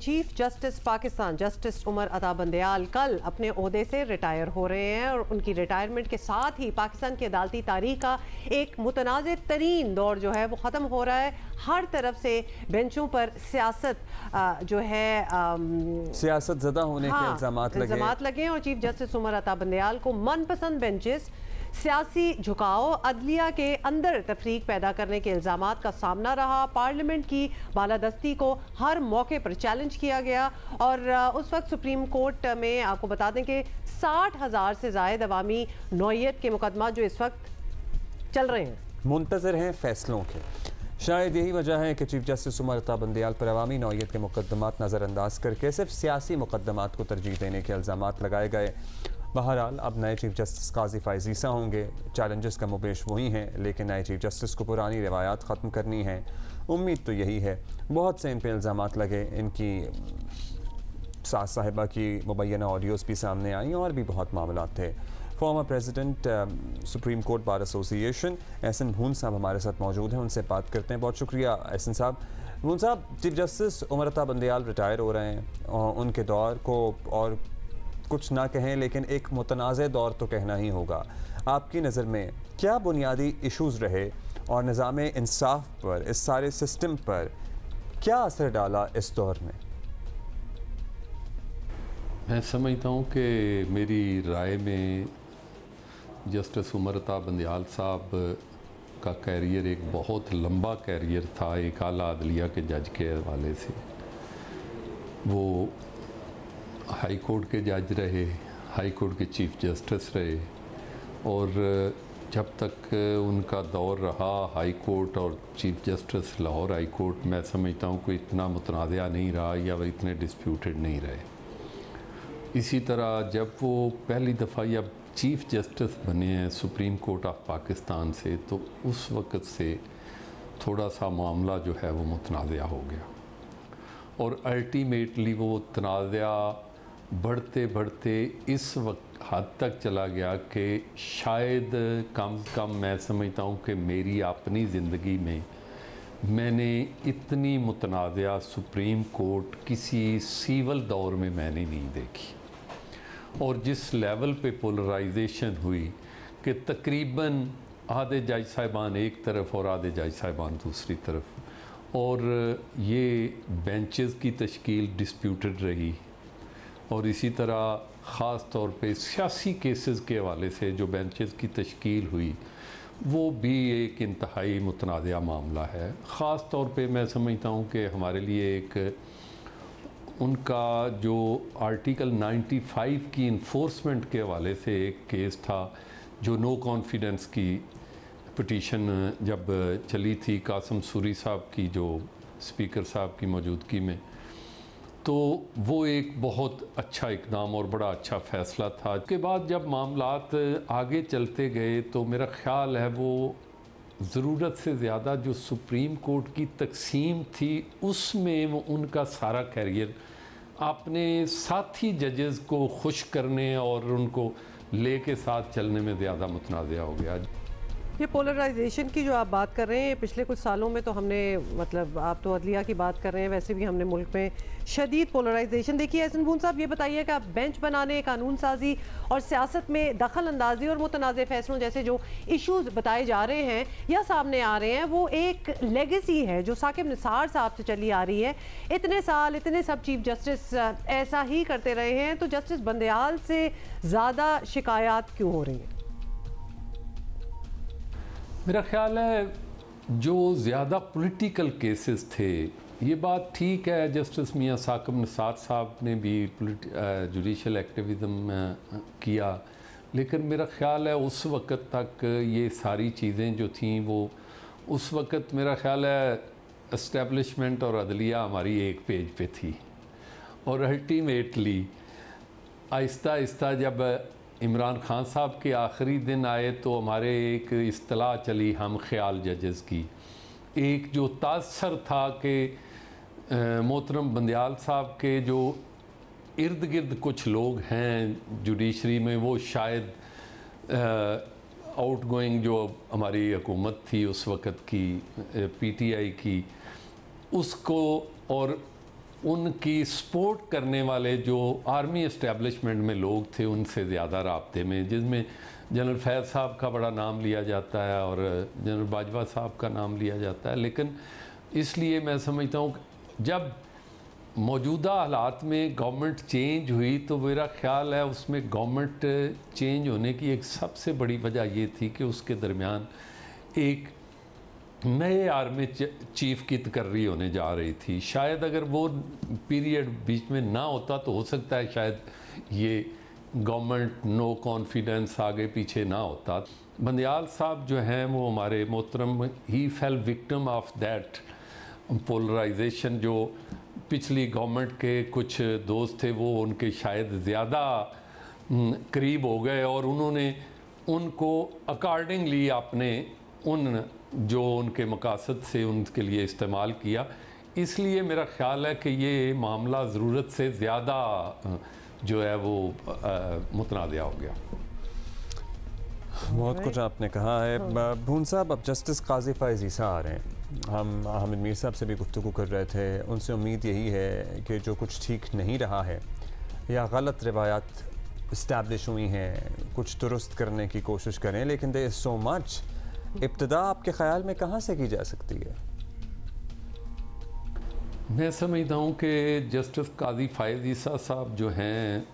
Chief justice Pakistan justice Umar Ata Bandial कल अपने ओहदे से रिटायर हो रहे हैं और उनकी रिटायरमेंट के साथ ही पाकिस्तान की अदालती तारीख का एक मुतनाज़ तरीन दौर जो है वो ख़त्म हो रहा है। हर तरफ से बेंचों पर सियासत जो है सियासत ज़दा होने के इल्ज़ामात लगे और चीफ जस्टिस उमर अता बंदयाल को मनपसंद बेंचेस सियासी झुकाव अदलिया के अंदर तफरीक पैदा करने के इल्ज़ामात का सामना रहा। पार्लियामेंट की बालादस्ती को हर मौके पर चैलेंज किया गया और उस वक्त सुप्रीम कोर्ट में आपको बता दें कि 60,000 से ज़ायद अवामी नौयत के मुकदमा जो इस वक्त चल रहे हैं मुंतज़र हैं फैसलों के। शायद यही वजह है कि चीफ जस्टिस उमर अता बंदयाल पर अवामी नौयत के मुकदमात नज़रअंदाज करके सिर्फ सियासी मुकदमात को तरजीह देने के इल्ज़ामात लगाए गए। बहरहाल अब नए चीफ जस्टिस काजी फ़ाइज़ ईसा होंगे। चैलेंजेस का मुबेश वही हैं, लेकिन नए चीफ जस्टिस को पुरानी रिवायात ख़त्म करनी है। उम्मीद तो यही है। बहुत से इन पर इल्ज़ामात लगे, इनकी सास साहिबा की मुबैना ऑडियोज़ भी सामने आई और भी बहुत मामला थे। Former president supreme court bar association Ahsan Bhoon साहब हमारे साथ मौजूद हैं, उनसे बात करते हैं। बहुत शुक्रिया एहसन साहब। भून साहब, chief justice Umar Ata Bandial retire हो रहे हैं और उनके दौर को और कुछ ना कहें लेकिन एक मुतनाज़े दौर तो कहना ही होगा। आपकी नज़र में क्या बुनियादी इशूज़ रहे और निज़ाम इंसाफ पर, इस सारे सिस्टम पर क्या असर डाला इस दौर में? मैं समझता हूँ कि मेरी राय में जस्टिस उमर अता बंदयाल साहब का कैरियर एक बहुत लंबा कैरियर था। एक आला अदलिया के जज के हवाले से वो हाई कोर्ट के जज रहे, हाई कोर्ट के चीफ जस्टिस रहे और जब तक उनका दौर रहा हाई कोर्ट और chief justice Lahore high court, मैं समझता हूँ कोई इतना मुतनाज़ा नहीं रहा या वह इतने डिस्प्यूटेड नहीं रहे। इसी तरह जब वो पहली दफ़ा या चीफ जस्टिस बने हैं सुप्रीम कोर्ट ऑफ पाकिस्तान से, तो उस वक़्त से थोड़ा सा मामला जो है वो मुतनाज़ा हो गया और अल्टीमेटली वो तनाज़ा बढ़ते बढ़ते इस वक्त हद तक चला गया कि शायद कम से कम मैं समझता हूँ कि मेरी अपनी ज़िंदगी में मैंने इतनी मुतनाज़ा सुप्रीम कोर्ट किसी सिविल दौर में मैंने नहीं देखी। और जिस लेवल पे पोलराइजेशन हुई कि तकरीबन आधे जज साहिबान एक तरफ और आधे जज साहिबान दूसरी तरफ, और ये बेंचेस की तश्कील डिस्प्यूटेड रही और इसी तरह ख़ास तौर पे सियासी केसेस के हवाले से जो बेंचेस की तश्कील हुई वो भी एक इंतहाई मुतनाज़ा मामला है। ख़ास तौर पे मैं समझता हूँ कि हमारे लिए एक उनका जो आर्टिकल 95 की इन्फोर्समेंट के हवाले से एक केस था, जो नो कॉन्फिडेंस की पिटीशन जब चली थी कासिम सूरी साहब की, जो स्पीकर साहब की मौजूदगी में, तो वो एक बहुत अच्छा इकदाम और बड़ा अच्छा फ़ैसला था। उसके बाद जब मामलात आगे चलते गए तो मेरा ख़्याल है वो ज़रूरत से ज़्यादा जो सुप्रीम कोर्ट की तकसीम थी उसमें वो उनका सारा कैरियर अपने साथी जजेस को खुश करने और उनको ले के साथ चलने में ज़्यादा मुतनाज़ा हो गया। ये पोलराइजेशन की जो आप बात कर रहे हैं, पिछले कुछ सालों में तो हमने, मतलब आप तो अदलिया की बात कर रहे हैं, वैसे भी हमने मुल्क में शदीद पोलराइजेशन देखी है। एहसन भून साहब, ये बताइए कि आप बेंच बनाने, कानून साजी और सियासत में दखल अंदाजी और मुतनाज़ फैसलों जैसे जो इशूज़ बताए जा रहे हैं या सामने आ रहे हैं, वो एक लेगेसी है जो साकिब निसार साहब से चली आ रही है। इतने साल इतने सब चीफ जस्टिस ऐसा ही करते रहे हैं, तो जस्टिस बंदयाल से ज़्यादा शिकायत क्यों हो रही हैं? मेरा ख़्याल है जो ज़्यादा पॉलिटिकल केसेस थे, ये बात ठीक है, जस्टिस मियां साकिब निसार साहब ने भी जुडिशल एक्टिविज़म किया, लेकिन मेरा ख़्याल है उस वक़्त तक ये सारी चीज़ें जो थीं वो उस वक़्त मेरा ख़्याल है एस्टेब्लिशमेंट और अदलिया हमारी एक पेज पे थी और अल्टीमेटली आहिस्ता आहिस्ता जब इमरान खान साहब के आखिरी दिन आए तो हमारे एक इस्तलाह चली हम ख्याल जजेस की, एक जो तासर था कि मोहतरम बंदयाल साहब के जो इर्द गिर्द कुछ लोग हैं जुडिशरी में, वो शायद आउट गोइंग जो हमारी हुकूमत थी उस वक़्त की PTI की, उसको और उनकी सपोर्ट करने वाले जो आर्मी इस्टेब्लिशमेंट में लोग थे उनसे ज़्यादा राब्ते में, जिसमें जनरल फैज़ साहब का बड़ा नाम लिया जाता है और जनरल बाजवा साहब का नाम लिया जाता है। लेकिन इसलिए मैं समझता हूँ जब मौजूदा हालात में गवर्नमेंट चेंज हुई तो मेरा ख्याल है उसमें गवर्नमेंट चेंज होने की एक सबसे बड़ी वजह ये थी कि उसके दरमियान एक नए आर्मी चीफ की तकर्री होने जा रही थी। शायद अगर वो पीरियड बीच में ना होता तो हो सकता है शायद ये गवर्नमेंट नो कॉन्फिडेंस आगे पीछे ना होता। बंदियाल साहब जो हैं वो हमारे मोहतरम ही fell victim of that polarization. जो पिछली गवर्नमेंट के कुछ दोस्त थे वो उनके शायद ज़्यादा करीब हो गए और उन्होंने उनको अकॉर्डिंगली अपने उन जो उनके मकासद से उनके लिए इस्तेमाल किया। इसलिए मेरा ख्याल है कि ये मामला ज़रूरत से ज़्यादा जो है वो मुतनाज़ हो गया। बहुत कुछ आपने कहा है। भून साहब, अब जस्टिस काजी फ़ाइज़ ईसा आ रहे हैं। हम हामिद मीर साहब से भी गुफ्तगू कर रहे थे, उनसे उम्मीद यही है कि जो कुछ ठीक नहीं रहा है या गलत रिवायात इस्टेब्लिश हुई हैं कुछ दुरुस्त करने की कोशिश करें, लेकिन देयर इज़ सो मच। इब्तिदा आपके ख़्याल में कहाँ से की जा सकती है? मैं समझता हूँ कि जस्टिस काजी फ़ाइज़ ईसा साहब जो हैं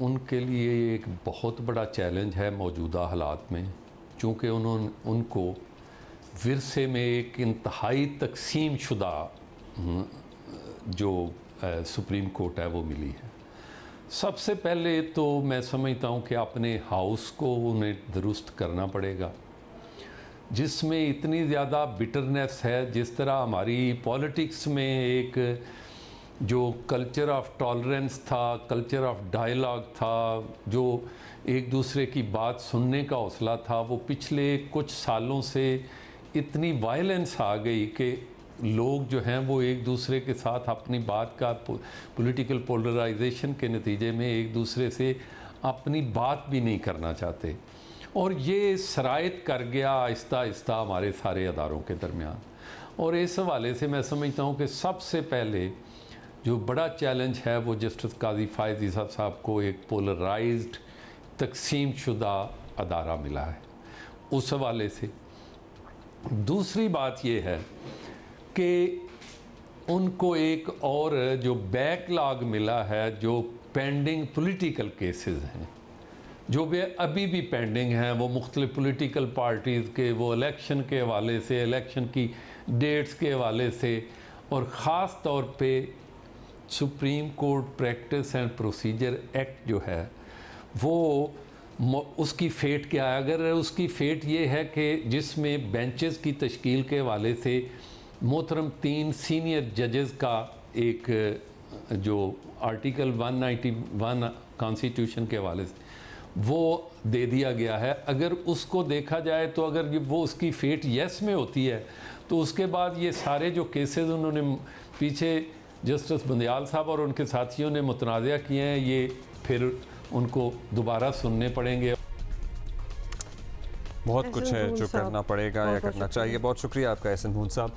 उनके लिए एक बहुत बड़ा चैलेंज है मौजूदा हालात में, चूँकि उनको विरसे में एक इंतहाई तकसीम शुदा जो सुप्रीम कोर्ट है वो मिली है। सबसे पहले तो मैं समझता हूँ कि अपने हाउस को उन्हें दुरुस्त करना पड़ेगा, जिसमें इतनी ज़्यादा बिटरनेस है। जिस तरह हमारी पॉलिटिक्स में एक जो कल्चर ऑफ टॉलरेंस था, कल्चर ऑफ डायलॉग था, जो एक दूसरे की बात सुनने का हौसला था, वो पिछले कुछ सालों से इतनी वायलेंस आ गई कि लोग जो हैं वो एक दूसरे के साथ अपनी बात का पॉलिटिकल पोलराइजेशन के नतीजे में एक दूसरे से अपनी बात भी नहीं करना चाहते। और ये शराइत कर गया आहिस्ता आहिस्ता हमारे सारे अदारों के दरमियान। और इस हवाले से मैं समझता हूँ कि सबसे पहले जो बड़ा चैलेंज है वो जस्टिस काजी फ़ाइज़ ईसा साहब को एक पोलराइज्ड तकसीम शुदा अदारा मिला है। उस हवाले से दूसरी बात ये है कि उनको एक और जो बैकलॉग मिला है, जो पेंडिंग पॉलिटिकल केसेस हैं जो भी अभी भी पेंडिंग हैं, वो मुख्तलिफ पॉलिटिकल पार्टीज़ के, वो इलेक्शन के हवाले से, इलेक्शन की डेट्स के हवाले से, और ख़ास तौर पे supreme court practice and procedure act जो है वो उसकी फ़ेट क्या है। अगर उसकी फ़ेट ये है कि जिसमें बेंचेस की तश्कील के हवाले से मोहतरम 3 सीनियर जजेस का एक जो आर्टिकल 191 कॉन्स्टिट्यूशन के हवाले से वो दे दिया गया है, अगर उसको देखा जाए तो अगर वो उसकी फ़ेट येस में होती है तो उसके बाद ये सारे जो केसेस उन्होंने पीछे जस्टिस बंदियाल साहब और उनके साथियों ने मुतनाज़ा किए हैं, ये फिर उनको दोबारा सुनने पड़ेंगे। बहुत कुछ है जो करना पड़ेगा या करना चाहिए। बहुत शुक्रिया आपका एहसन भून साहब।